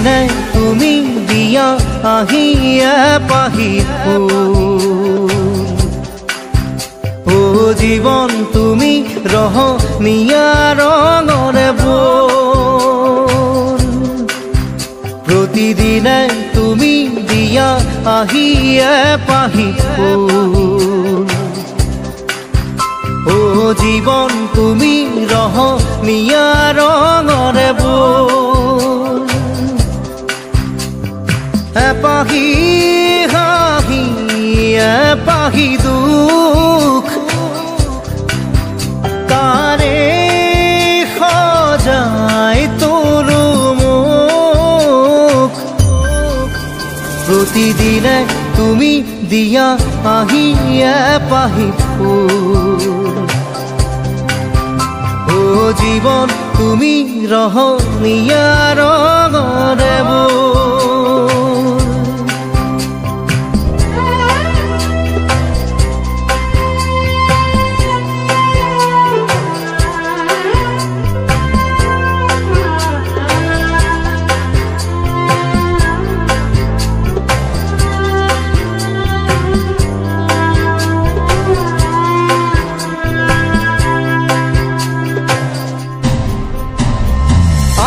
প্ৰতিদিনে তুমি দিয়া আহি এপাহি ফুল ও জীৱন তুমি ৰহনীয়া ৰঙৰে বল প্ৰতিদিনে তুমি দিয়া আহি এপাহি ফুল ও জীৱন তুমি ৰহনীয়া ৰঙৰে বল এপাহি হাঁহি এপাহি দুখ তাৰে সজাই তোলো মোক প্ৰতিদিনে তুমি দিয়া আহি এপাহি ফুল ও জীৱন তুমি ৰহনীয়া ৰঙৰে বল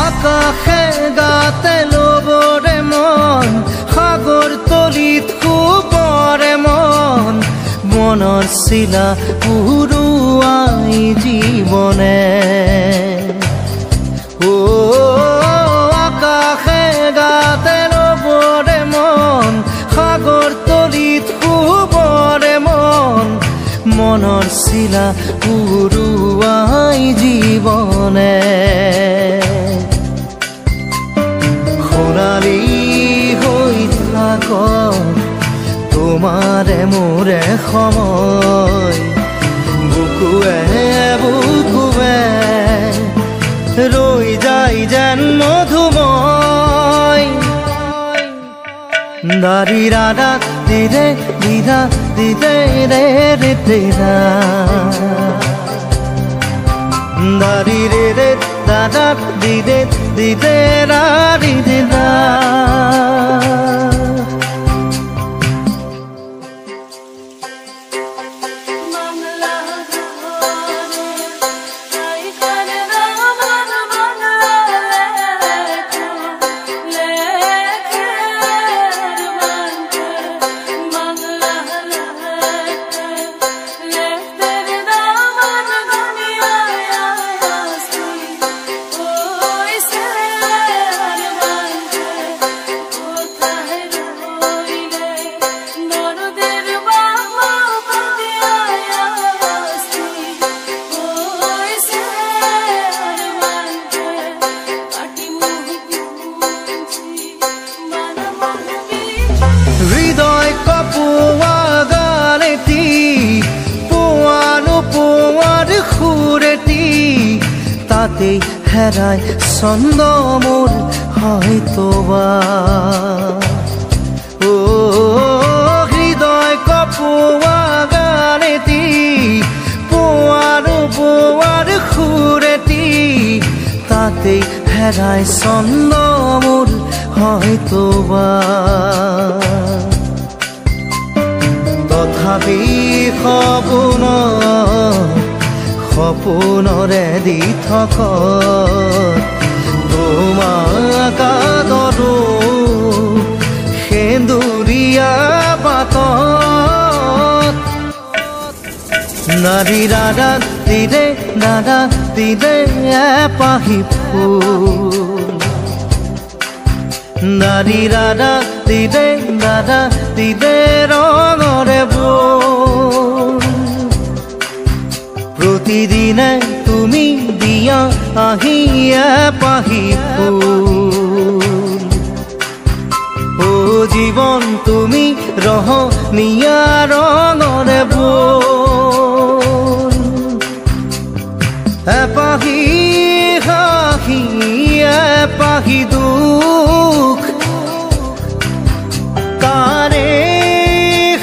আকাশে গাতে লবৰে মন সাগৰ তলিত শুবৰে মন মনৰ চিলা উৰুৱাই জীৱনে ও আকাশে গাতে লবৰে মন সাগৰ তলিত শুবৰে মন মনৰ চিলা উৰুৱাই জীৱনে সোণালী হৈ থাক তোমাৰে মোৰে সময় বুকুৱে বুকুৱে ৰৈ যায় যেন মধুময় দাৰি ৰাধা দিদে দিদা দিদে ৰে ৰে তেৰা দাৰি ৰে ৰে দাদা দিদে দিদে ৰা দিদে ৰা হৃদয় কপোৱা গানেতি পোৱানো পোৱাৰ সুৰেতি তাতেই হেৰাই ছন্দ মোৰ হয়তোবা ও হৃদয় কপোৱা গানেতি পোৱানো পোৱাৰ সুৰেতি তাতেই হেৰাই ছন্দ মোৰ হয়তোবা তথাপি সপোনৰে দি থক তোমাক আদৰো সেন্দুৰীয়া বাটত নাৰী ৰাধা দিদে দাদা দিদে এপাহি ফুল নাৰী ৰাধা দিদে দাদা দিদে ৰঙৰে বল প্ৰতিদিনে তুমি দিয়া আহি এপাহি ফুল ও জীৱন তুমি ৰহনীয়া ৰঙৰে বল এপাহি হাঁহি এপাহি দুখ তাৰে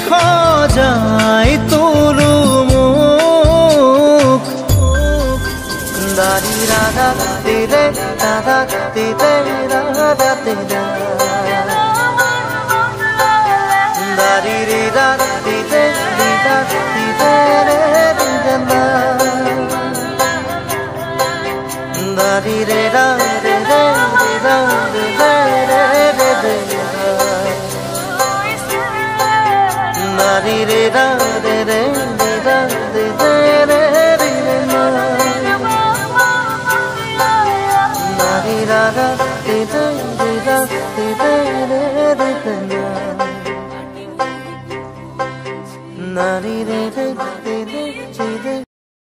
সজাই তোলো মোক দাৰি Radha da di re da da di re da da di da da di re da di re di da di re re di da da di re da di re di da di re re di da di re da di re di da di re re di da di da da di da di da di re re di da na di re re di re di re